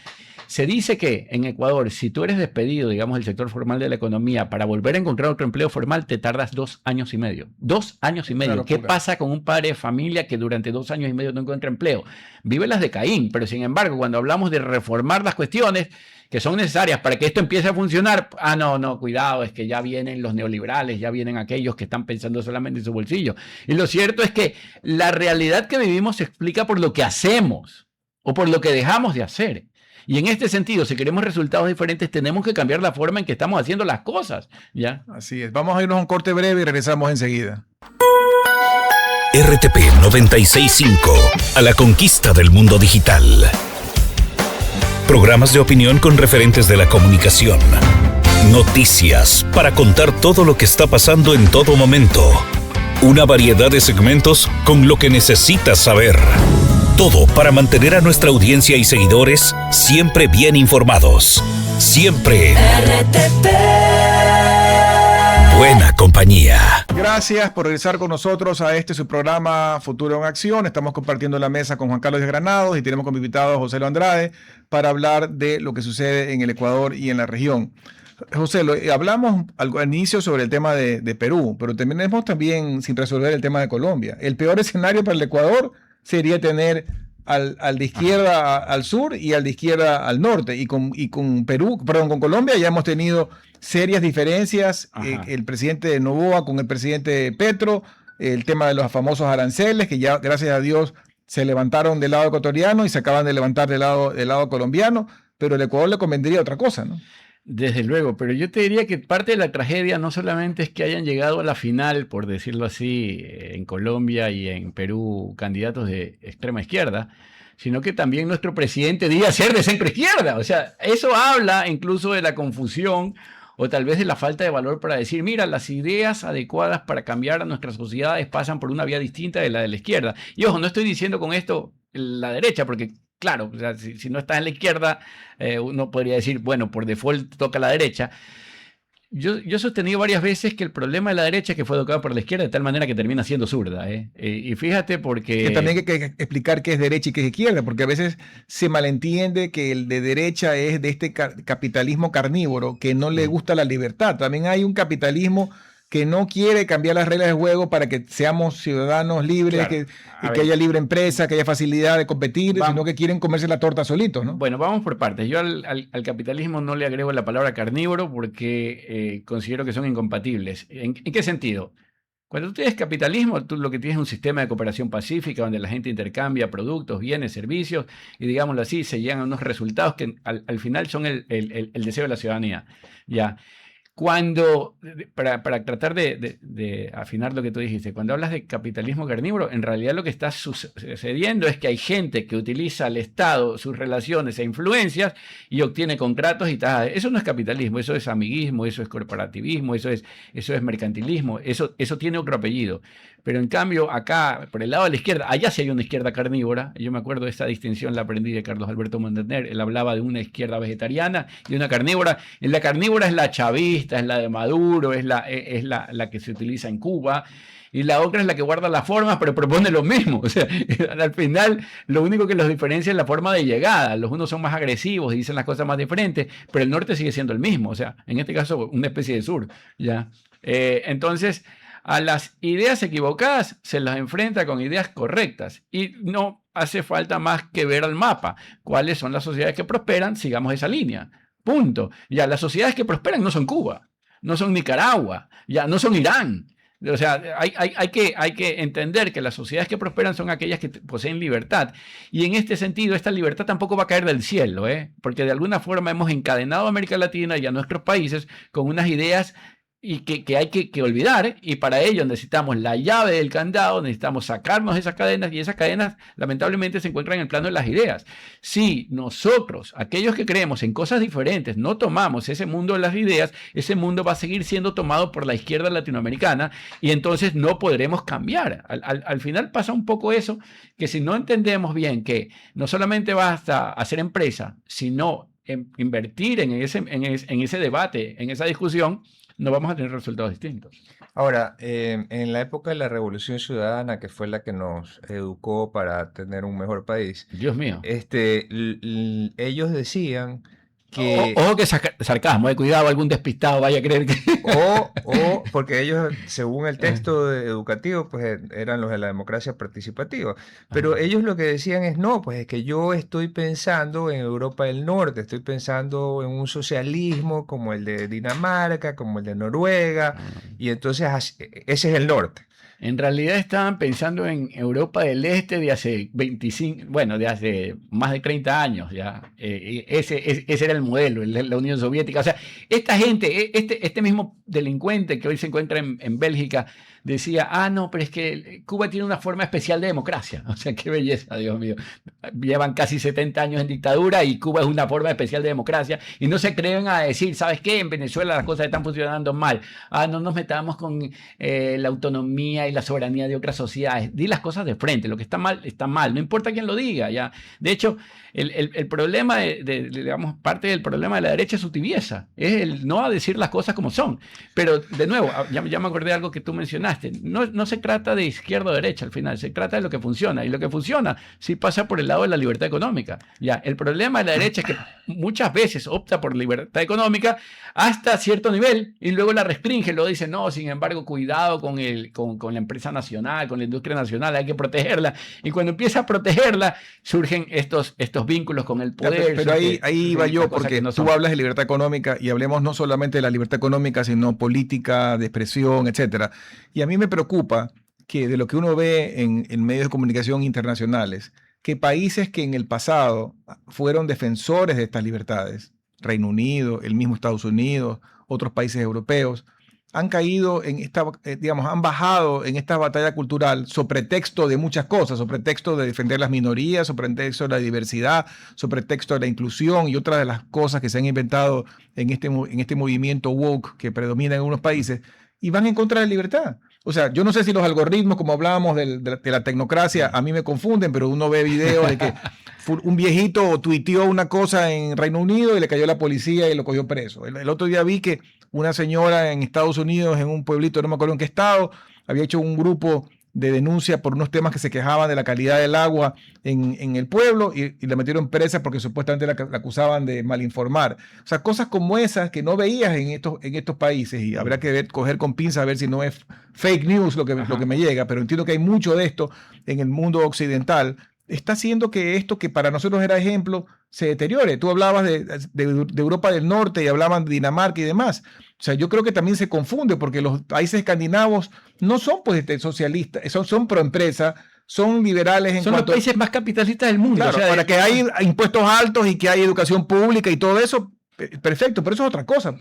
se dice que en Ecuador, si tú eres despedido, digamos, del sector formal de la economía, para volver a encontrar otro empleo formal, te tardas 2 años y medio. 2 años y medio. ¿Qué pasa con un padre de familia que durante 2 años y medio no encuentra empleo? Vive las de Caín, pero sin embargo, cuando hablamos de reformar las cuestiones que son necesarias para que esto empiece a funcionar, no, cuidado, es que ya vienen los neoliberales, ya vienen aquellos que están pensando solamente en su bolsillo. Y lo cierto es que la realidad que vivimos se explica por lo que hacemos o por lo que dejamos de hacer. Y en este sentido, si queremos resultados diferentes, tenemos que cambiar la forma en que estamos haciendo las cosas, ¿ya? Así es. Vamos a irnos a un corte breve y regresamos enseguida. RTP 965, a la conquista del mundo digital. Programas de opinión con referentes de la comunicación. Noticias para contar todo lo que está pasando en todo momento. Una variedad de segmentos con lo que necesitas saber. Todo para mantener a nuestra audiencia y seguidores siempre bien informados. Siempre RTP. Buena compañía. Gracias por regresar con nosotros a su programa Futuro en Acción. Estamos compartiendo la mesa con Juan Carlos de Granados y tenemos como invitado a José Lo Andrade para hablar de lo que sucede en el Ecuador y en la región. José, hablamos al inicio sobre el tema de Perú, pero tenemos también sin resolver el tema de Colombia. El peor escenario para el Ecuador sería tener al de izquierda al sur y al de izquierda al norte. Y con con Colombia ya hemos tenido serias diferencias. El presidente Noboa con el presidente Petro, el tema de los famosos aranceles, que ya, gracias a Dios, se levantaron del lado ecuatoriano y se acaban de levantar del lado colombiano, pero al Ecuador le convendría otra cosa, ¿no? Desde luego, pero yo te diría que parte de la tragedia no solamente es que hayan llegado a la final, por decirlo así, en Colombia y en Perú candidatos de extrema izquierda, sino que también nuestro presidente diga ser de centro izquierda. O sea, eso habla incluso de la confusión o tal vez de la falta de valor para decir, mira, las ideas adecuadas para cambiar a nuestras sociedades pasan por una vía distinta de la izquierda. Y ojo, no estoy diciendo con esto la derecha, porque claro, o sea, si no estás en la izquierda, uno podría decir, bueno, por default toca la derecha. Yo he sostenido varias veces que el problema de la derecha es que fue educada por la izquierda de tal manera que termina siendo zurda. Y fíjate porque... Que también hay que explicar qué es derecha y qué es izquierda, porque a veces se malentiende que el de derecha es de este capitalismo carnívoro que no le gusta la libertad. También hay un capitalismo que no quiere cambiar las reglas de juego para que seamos ciudadanos libres, claro, que haya libre empresa, que haya facilidad de competir, sino que quieren comerse la torta solitos, ¿no? Bueno, vamos por partes. Yo al capitalismo no le agrego la palabra carnívoro porque considero que son incompatibles. ¿En qué sentido? Cuando tú tienes capitalismo, tú lo que tienes es un sistema de cooperación pacífica donde la gente intercambia productos, bienes, servicios y, digámoslo así, se llegan a unos resultados que al final son el deseo de la ciudadanía. ¿Ya? Cuando, para tratar de afinar lo que tú dijiste, cuando hablas de capitalismo carnívoro, en realidad lo que está sucediendo es que hay gente que utiliza al Estado, sus relaciones e influencias y obtiene contratos y tal. Eso no es capitalismo, eso es amiguismo, eso es corporativismo, eso es mercantilismo, eso tiene otro apellido. Pero en cambio, acá, por el lado de la izquierda, allá sí hay una izquierda carnívora. Yo me acuerdo de esta distinción, la aprendí de Carlos Alberto Montaner. Él hablaba de una izquierda vegetariana y una carnívora. En la carnívora es la chavista, es la de Maduro, es la que se utiliza en Cuba. Y la otra es la que guarda las formas, pero propone lo mismo. O sea, al final, lo único que los diferencia es la forma de llegada. Los unos son más agresivos y dicen las cosas más diferentes, pero el norte sigue siendo el mismo. O sea, en este caso, una especie de sur. ¿Ya? Entonces, a las ideas equivocadas se las enfrenta con ideas correctas. Y no hace falta más que ver al mapa. ¿Cuáles son las sociedades que prosperan? Sigamos esa línea. Punto. Ya, las sociedades que prosperan no son Cuba, no son Nicaragua, ya no son Irán. O sea, hay que entender que las sociedades que prosperan son aquellas que poseen libertad. Y en este sentido, esta libertad tampoco va a caer del cielo, porque de alguna forma hemos encadenado a América Latina y a nuestros países con unas ideas y que hay que olvidar, y para ello necesitamos la llave del candado, necesitamos sacarnos esas cadenas, y esas cadenas lamentablemente se encuentran en el plano de las ideas. Si nosotros, aquellos que creemos en cosas diferentes, no tomamos ese mundo de las ideas, ese mundo va a seguir siendo tomado por la izquierda latinoamericana, y entonces no podremos cambiar. Al final pasa un poco eso, que si no entendemos bien que no solamente basta hacer empresa, sino invertir en ese debate, en esa discusión, no vamos a tener resultados distintos. Ahora, en la época de la Revolución Ciudadana, que fue la que nos educó para tener un mejor país, Dios mío. ellos decían que... Ojo que sarcasmo, cuidado, algún despistado vaya a creer que... Porque ellos, según el texto educativo, pues eran los de la democracia participativa. Pero ellos lo que decían es, no, pues es que yo estoy pensando en Europa del Norte, estoy pensando en un socialismo como el de Dinamarca, como el de Noruega, y entonces ese es el norte. En realidad estaban pensando en Europa del Este de hace 25, bueno, de hace más de 30 años ya. Ese era el modelo, la Unión Soviética. O sea, esta gente, este mismo delincuente que hoy se encuentra en Bélgica, decía, no, pero es que Cuba tiene una forma especial de democracia. O sea, qué belleza, Dios mío. Llevan casi 70 años en dictadura y Cuba es una forma especial de democracia. Y no se atreven a decir, ¿sabes qué? En Venezuela las cosas están funcionando mal. No nos metamos con la autonomía y la soberanía de otras sociedades. Di las cosas de frente. Lo que está mal. No importa quién lo diga. ¿Ya? De hecho, el problema, digamos, parte del problema de la derecha es su tibieza. Es el no a decir las cosas como son. Pero, de nuevo, ya me acordé de algo que tú mencionaste. No se trata de izquierda o derecha al final, se trata de lo que funciona. Y lo que funciona sí pasa por el lado de la libertad económica. Ya, el problema de la derecha es que muchas veces opta por libertad económica hasta cierto nivel y luego la restringe. Luego dice, no, sin embargo, cuidado con la empresa nacional, con la industria nacional, hay que protegerla. Y cuando empieza a protegerla, surgen estos vínculos con el poder. Pero ahí va yo, porque tú hablas de libertad económica y hablemos no solamente de la libertad económica, sino política, de expresión, etcétera. Y a mí me preocupa que de lo que uno ve en medios de comunicación internacionales, que países que en el pasado fueron defensores de estas libertades, Reino Unido, el mismo Estados Unidos, otros países europeos, han caído en han bajado en esta batalla cultural sobre pretexto de muchas cosas, sobre pretexto de defender las minorías, sobre pretexto de la diversidad, sobre pretexto de la inclusión y otras de las cosas que se han inventado en este movimiento woke que predomina en algunos países, y van en contra de la libertad. O sea, yo no sé si los algoritmos, como hablábamos de la tecnocracia, a mí me confunden, pero uno ve videos de que un viejito tuiteó una cosa en Reino Unido y le cayó la policía y lo cogió preso. El otro día vi que una señora en Estados Unidos, en un pueblito, no me acuerdo en qué estado, había hecho un grupo de denuncia por unos temas que se quejaban de la calidad del agua en el pueblo y la metieron presa porque supuestamente la acusaban de malinformar. O sea, cosas como esas que no veías en estos países, y habrá que coger con pinza a ver si no es fake news lo que me llega, pero entiendo que hay mucho de esto en el mundo occidental. Está haciendo que esto que para nosotros era ejemplo se deteriore. Tú hablabas de Europa del Norte y hablaban de Dinamarca y demás. O sea, yo creo que también se confunde porque los países escandinavos no son pues socialistas, son pro empresa, son liberales. Son los países más capitalistas del mundo. Claro, o sea, para que hay impuestos altos y que hay educación pública y todo eso, perfecto, pero eso es otra cosa.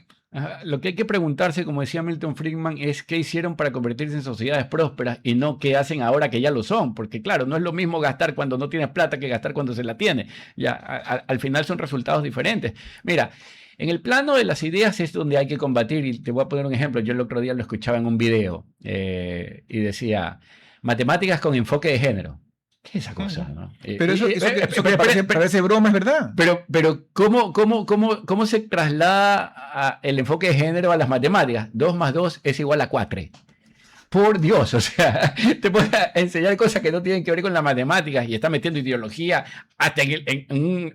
Lo que hay que preguntarse, como decía Milton Friedman, es qué hicieron para convertirse en sociedades prósperas y no qué hacen ahora que ya lo son. Porque claro, no es lo mismo gastar cuando no tienes plata que gastar cuando se la tiene. Ya, al final son resultados diferentes. Mira, en el plano de las ideas es donde hay que combatir, y te voy a poner un ejemplo. Yo el otro día lo escuchaba en un video y decía, matemáticas con enfoque de género. ¿Qué es esa cosa? ¿No? Pero eso parece broma, es verdad. Pero ¿cómo se traslada el enfoque de género a las matemáticas? 2 más 2 es igual a 4. Por Dios, o sea, te puedes enseñar cosas que no tienen que ver con las matemáticas y está metiendo ideología hasta en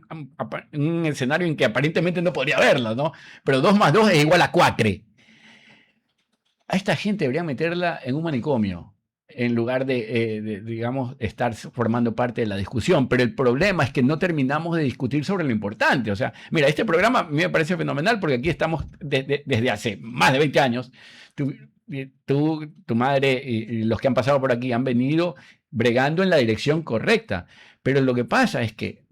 un escenario en que aparentemente no podría haberlo, ¿no? Pero 2 más 2 es igual a 4. A esta gente debería meterla en un manicomio en lugar de, digamos, estar formando parte de la discusión. Pero el problema es que no terminamos de discutir sobre lo importante. O sea, mira, este programa a mí me parece fenomenal porque aquí estamos desde hace más de 20 años. Tu madre y los que han pasado por aquí han venido bregando en la dirección correcta. Pero lo que pasa es que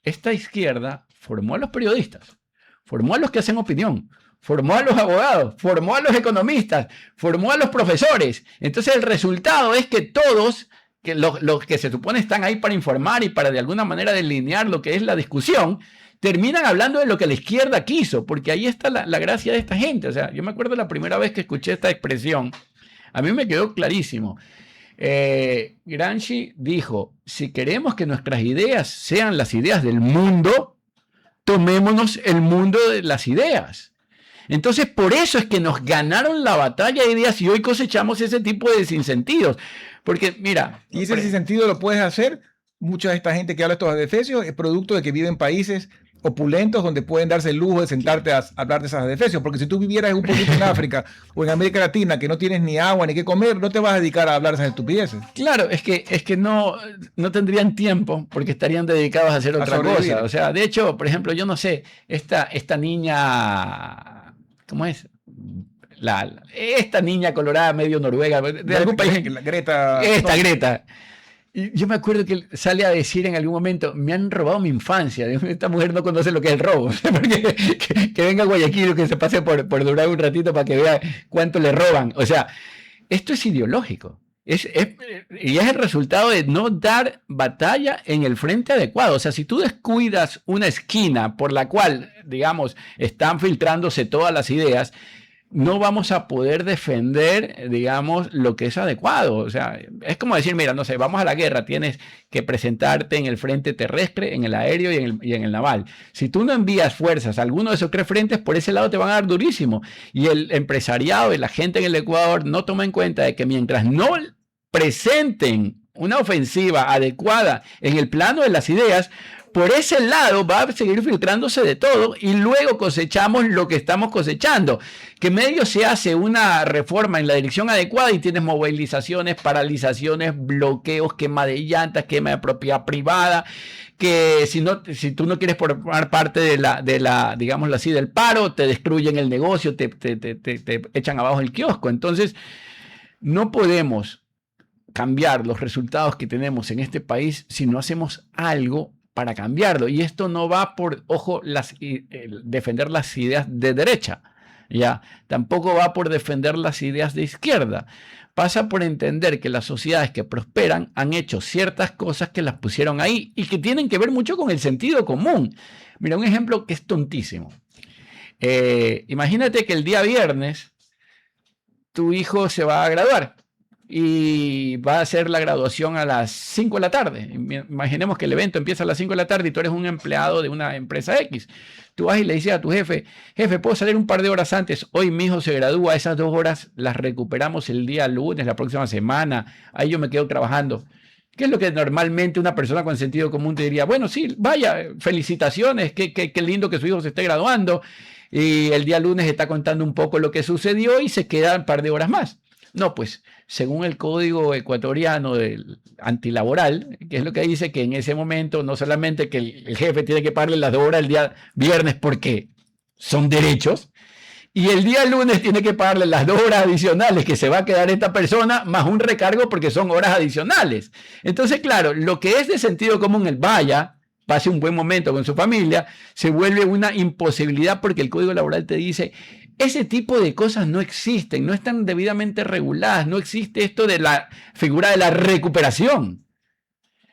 esta izquierda formó a los periodistas, formó a los que hacen opinión, formó a los abogados, formó a los economistas, formó a los profesores. Entonces el resultado es que todos, que los que se supone están ahí para informar y para de alguna manera delinear lo que es la discusión, terminan hablando de lo que la izquierda quiso, porque ahí está la gracia de esta gente. O sea, yo me acuerdo la primera vez que escuché esta expresión, a mí me quedó clarísimo. Gramsci dijo, si queremos que nuestras ideas sean las ideas del mundo, tomémonos el mundo de las ideas. Entonces, por eso es que nos ganaron la batalla de ideas y hoy cosechamos ese tipo de sinsentidos. Porque, mira... Y ese sinsentido lo puedes hacer. Mucha de esta gente que habla estos adefesios es producto de que vive en países opulentos donde pueden darse el lujo de sentarte a hablar de esas adefesios. Porque si tú vivieras en un pueblito en África o en América Latina que no tienes ni agua ni qué comer, no te vas a dedicar a hablar de esas estupideces. Claro, es que no tendrían tiempo porque estarían dedicados a hacer otra cosa. O sea, de hecho, por ejemplo, yo no sé, esta niña... ¿Cómo es? Esta niña colorada medio noruega, de algún país. Greta. Greta. Y yo me acuerdo que sale a decir en algún momento, me han robado mi infancia. Esta mujer no conoce lo que es el robo. Porque que venga a Guayaquil o que se pase por durar un ratito para que vea cuánto le roban. O sea, esto es ideológico. Y es el resultado de no dar batalla en el frente adecuado. O sea, si tú descuidas una esquina por la cual, digamos, están filtrándose todas las ideas, no vamos a poder defender, digamos, lo que es adecuado. O sea, es como decir, mira, no sé, vamos a la guerra, tienes que presentarte en el frente terrestre, en el aéreo y en el naval. Si tú no envías fuerzas a alguno de esos tres frentes, por ese lado te van a dar durísimo. Y el empresariado y la gente en el Ecuador no toma en cuenta de que mientras no presenten una ofensiva adecuada en el plano de las ideas, por ese lado va a seguir filtrándose de todo y luego cosechamos lo que estamos cosechando. Que medio se hace una reforma en la dirección adecuada y tienes movilizaciones, paralizaciones, bloqueos, quema de llantas, quema de propiedad privada, que si tú no quieres formar parte de la digámoslo así, del paro, te destruyen el negocio, te echan abajo el kiosco. Entonces, no podemos cambiar los resultados que tenemos en este país si no hacemos algo para cambiarlo. Y esto no va por, ojo, defender las ideas de derecha, ¿ya? Tampoco va por defender las ideas de izquierda. Pasa por entender que las sociedades que prosperan han hecho ciertas cosas que las pusieron ahí y que tienen que ver mucho con el sentido común. Mira, un ejemplo que es tontísimo. Imagínate que el día viernes tu hijo se va a graduar y va a hacer la graduación a las 5 de la tarde. Imaginemos que el evento empieza a las 5 de la tarde y tú eres un empleado de una empresa X. Tú vas y le dices a tu jefe, ¿puedo salir un par de horas antes? Hoy mi hijo se gradúa, esas 2 horas las recuperamos el día lunes, la próxima semana, ahí yo me quedo trabajando. ¿Qué es lo que normalmente una persona con sentido común te diría? Bueno, sí, vaya, felicitaciones, qué lindo que su hijo se esté graduando, y el día lunes está contando un poco lo que sucedió y se queda un par de horas más. No, pues, según el código ecuatoriano del antilaboral, que es lo que dice que en ese momento no solamente que el jefe tiene que pagarle las 2 horas el día viernes porque son derechos, y el día lunes tiene que pagarle las 2 horas adicionales que se va a quedar esta persona, más un recargo porque son horas adicionales. Entonces, claro, lo que es de sentido común, el vaya, pase un buen momento con su familia, se vuelve una imposibilidad porque el código laboral te dice... Ese tipo de cosas no existen, no están debidamente reguladas, no existe esto de la figura de la recuperación.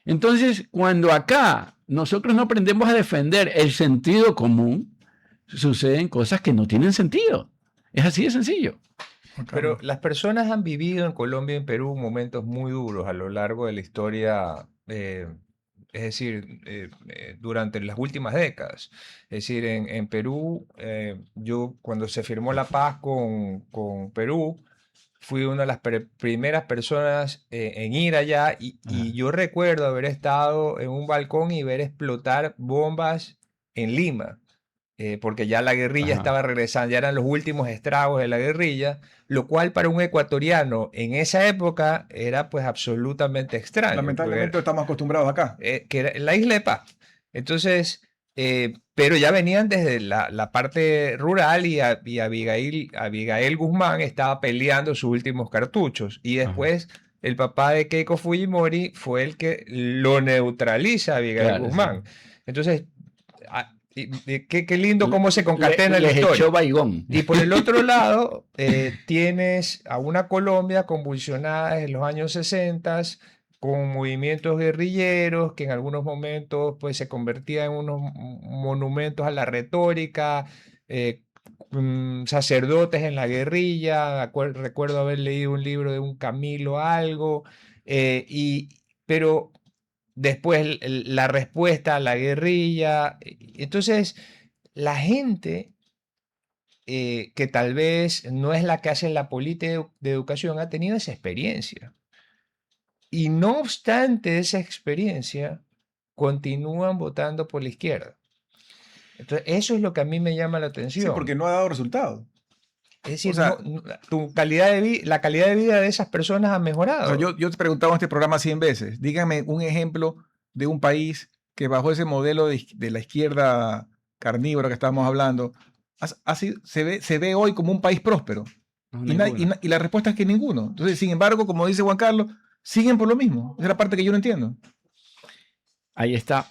Entonces, cuando acá nosotros no aprendemos a defender el sentido común, suceden cosas que no tienen sentido. Es así de sencillo. Pero las personas han vivido en Colombia y en Perú momentos muy duros a lo largo de la historia, es decir, durante las últimas décadas. Es decir, en Perú, yo cuando se firmó la paz con Perú, fui una de las primeras personas en ir allá y yo recuerdo haber estado en un balcón y ver explotar bombas en Lima. Porque ya la guerrilla estaba regresando, ya eran los últimos estragos de la guerrilla, lo cual para un ecuatoriano en esa época era pues absolutamente extraño. Lamentablemente estamos acostumbrados acá. Que era la Isla de Paz. Entonces, pero ya venían desde la parte rural y Abigail Guzmán estaba peleando sus últimos cartuchos. Y después el papá de Keiko Fujimori fue el que lo neutraliza a Abigail Guzmán. Sí. Entonces, Qué lindo cómo se concatena la les historia. echó baigón. Y por el otro lado, tienes a una Colombia convulsionada en los años 60, con movimientos guerrilleros que en algunos momentos pues, se convertían en unos monumentos a la retórica, sacerdotes en la guerrilla. Recuerdo haber leído un libro de un Camilo algo, pero después la respuesta a la guerrilla. Entonces, la gente que tal vez no es la que hace la política de educación ha tenido esa experiencia. Y no obstante esa experiencia, continúan votando por la izquierda. Entonces, eso es lo que a mí me llama la atención. Sí, porque no ha dado resultado. Es decir, o sea, tu calidad la calidad de vida de esas personas ha mejorado. O sea, yo te preguntaba en este programa 100 veces, dígame un ejemplo de un país que bajo ese modelo de la izquierda carnívora que estábamos hablando, así se ve hoy como un país próspero. No, Y la respuesta es que ninguno. Entonces, sin embargo, como dice Juan Carlos, siguen por lo mismo. Esa es la parte que yo no entiendo. Ahí está.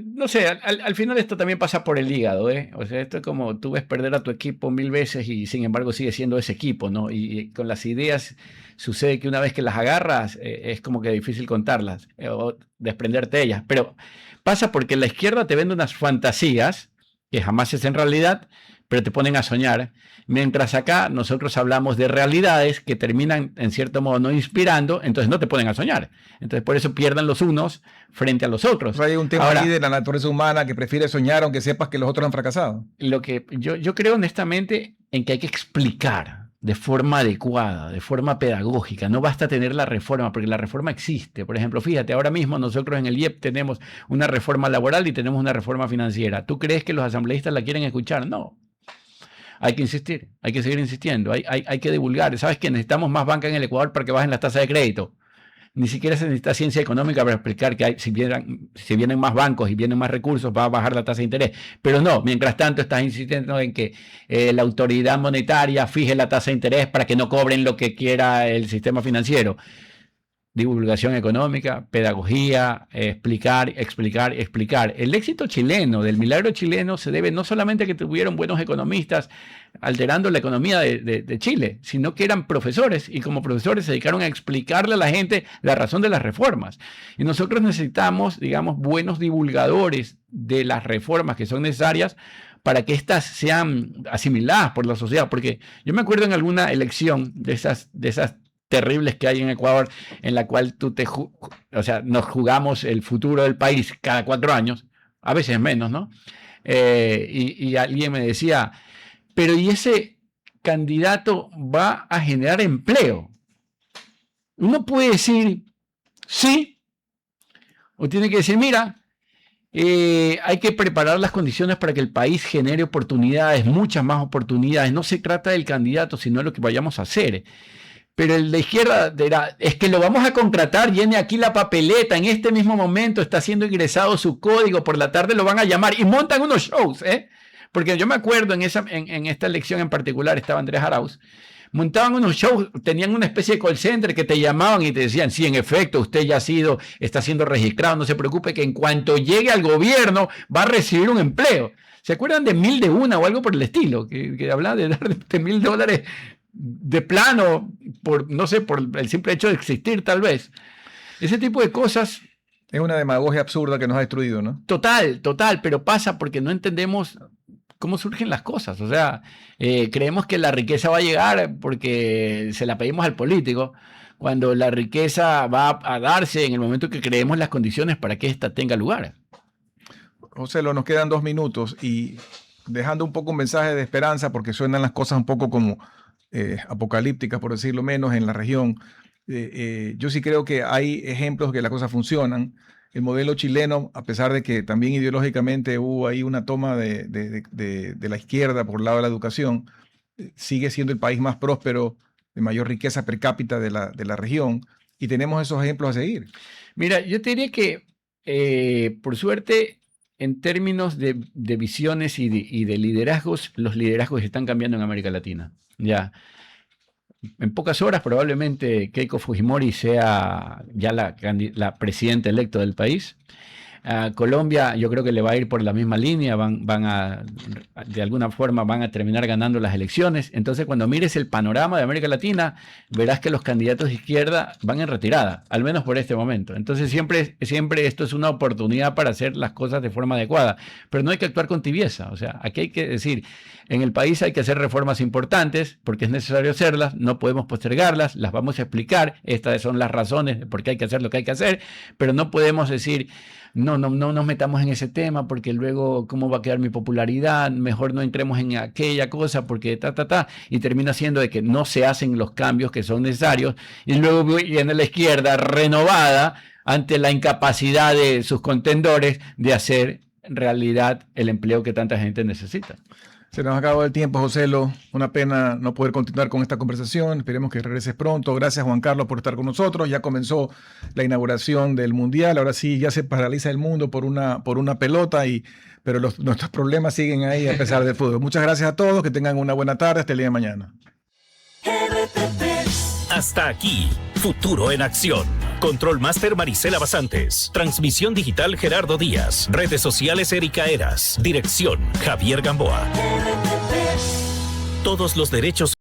No sé, al final esto también pasa por el hígado, ¿eh? O sea, esto es como tú ves perder a tu equipo 1000 veces y sin embargo sigue siendo ese equipo, ¿no? Y con las ideas sucede que una vez que las agarras es como que difícil contarlas o desprenderte de ellas. Pero pasa porque la izquierda te vende unas fantasías que jamás es en realidad, pero te ponen a soñar. Mientras acá nosotros hablamos de realidades que terminan en cierto modo no inspirando, entonces no te ponen a soñar. Entonces por eso pierden los unos frente a los otros. O sea, hay un tema Ahora, ahí de la naturaleza humana que prefiere soñar aunque sepas que los otros han fracasado. lo que yo creo honestamente en que hay que explicar de forma adecuada, de forma pedagógica. No basta tener la reforma, porque la reforma existe. Por ejemplo, fíjate, ahora mismo nosotros en el IEP tenemos una reforma laboral y tenemos una reforma financiera. ¿Tú crees que los asambleístas la quieren escuchar? No. Hay que insistir, hay que seguir insistiendo, hay que divulgar. ¿Sabes que necesitamos más banca en el Ecuador para que bajen las tasas de crédito? Ni siquiera se necesita ciencia económica para explicar que si vienen más bancos y vienen más recursos, va a bajar la tasa de interés. Pero no, mientras tanto estás insistiendo en que la autoridad monetaria fije la tasa de interés para que no cobren lo que quiera el sistema financiero. Divulgación económica, pedagogía, explicar. El éxito chileno, del milagro chileno, se debe no solamente a que tuvieron buenos economistas alterando la economía de Chile, sino que eran profesores y como profesores se dedicaron a explicarle a la gente la razón de las reformas. Y nosotros necesitamos, digamos, buenos divulgadores de las reformas que son necesarias para que éstas sean asimiladas por la sociedad. Porque yo me acuerdo en alguna elección de esas terribles que hay en Ecuador, en la cual nos jugamos el futuro del país cada 4 años, a veces menos, ¿no? Y alguien me decía, pero ¿y ese candidato va a generar empleo? Uno puede decir sí, o tiene que decir, mira, hay que preparar las condiciones para que el país genere oportunidades, muchas más oportunidades. No se trata del candidato, sino de lo que vayamos a hacer. Pero el de izquierda dirá, es que lo vamos a contratar, llene aquí la papeleta, en este mismo momento está siendo ingresado su código, por la tarde lo van a llamar y montan unos shows, ¿eh? Porque yo me acuerdo en esta elección en particular, estaba Andrés Arauz, montaban unos shows, tenían una especie de call center que te llamaban y te decían, sí, en efecto, usted ya está siendo registrado, no se preocupe que en cuanto llegue al gobierno va a recibir un empleo. ¿Se acuerdan de 1000 de una o algo por el estilo? Que hablaba de dar $1,000 de plano, no sé, por el simple hecho de existir tal vez. Ese tipo de cosas. Es una demagogia absurda que nos ha destruido, ¿no? Total, pero pasa porque no entendemos cómo surgen las cosas. O sea, creemos que la riqueza va a llegar porque se la pedimos al político, cuando la riqueza va a darse en el momento que creemos las condiciones para que ésta tenga lugar. José, nos quedan 2 minutos y dejando un poco un mensaje de esperanza, porque suenan las cosas un poco como apocalípticas, por decirlo menos, en la región. Yo sí creo que hay ejemplos que las cosas funcionan. El modelo chileno, a pesar de que también ideológicamente hubo ahí una toma de la izquierda por el lado de la educación, sigue siendo el país más próspero, de mayor riqueza per cápita de la región, y tenemos esos ejemplos a seguir. Mira, yo te diría que, por suerte, en términos de visiones y de liderazgos, los liderazgos están cambiando en América Latina. Ya. En pocas horas probablemente Keiko Fujimori sea ya la presidenta electa del país. A Colombia yo creo que le va a ir por la misma línea, de alguna forma van a terminar ganando las elecciones. Entonces cuando mires el panorama de América Latina, verás que los candidatos de izquierda van en retirada, al menos por este momento. Entonces siempre esto es una oportunidad para hacer las cosas de forma adecuada, pero no hay que actuar con tibieza. O sea, aquí hay que decir, en el país hay que hacer reformas importantes porque es necesario hacerlas, no podemos postergarlas, las vamos a explicar, estas son las razones de por qué hay que hacer lo que hay que hacer, pero no podemos decir, no nos metamos en ese tema porque luego cómo va a quedar mi popularidad, mejor no entremos en aquella cosa porque y termina siendo de que no se hacen los cambios que son necesarios y luego viene la izquierda renovada ante la incapacidad de sus contendores de hacer realidad el empleo que tanta gente necesita. Se nos acabó el tiempo, Joselo. Una pena no poder continuar con esta conversación. Esperemos que regreses pronto. Gracias, Juan Carlos, por estar con nosotros. Ya comenzó la inauguración del Mundial. Ahora sí, ya se paraliza el mundo por una pelota, pero nuestros problemas siguen ahí a pesar del fútbol. Muchas gracias a todos. Que tengan una buena tarde. Hasta el día de mañana. Hasta aquí, Futuro en Acción. Control Master Marisela Basantes. Transmisión digital Gerardo Díaz. Redes sociales Erika Eras. Dirección Javier Gamboa. Todos los derechos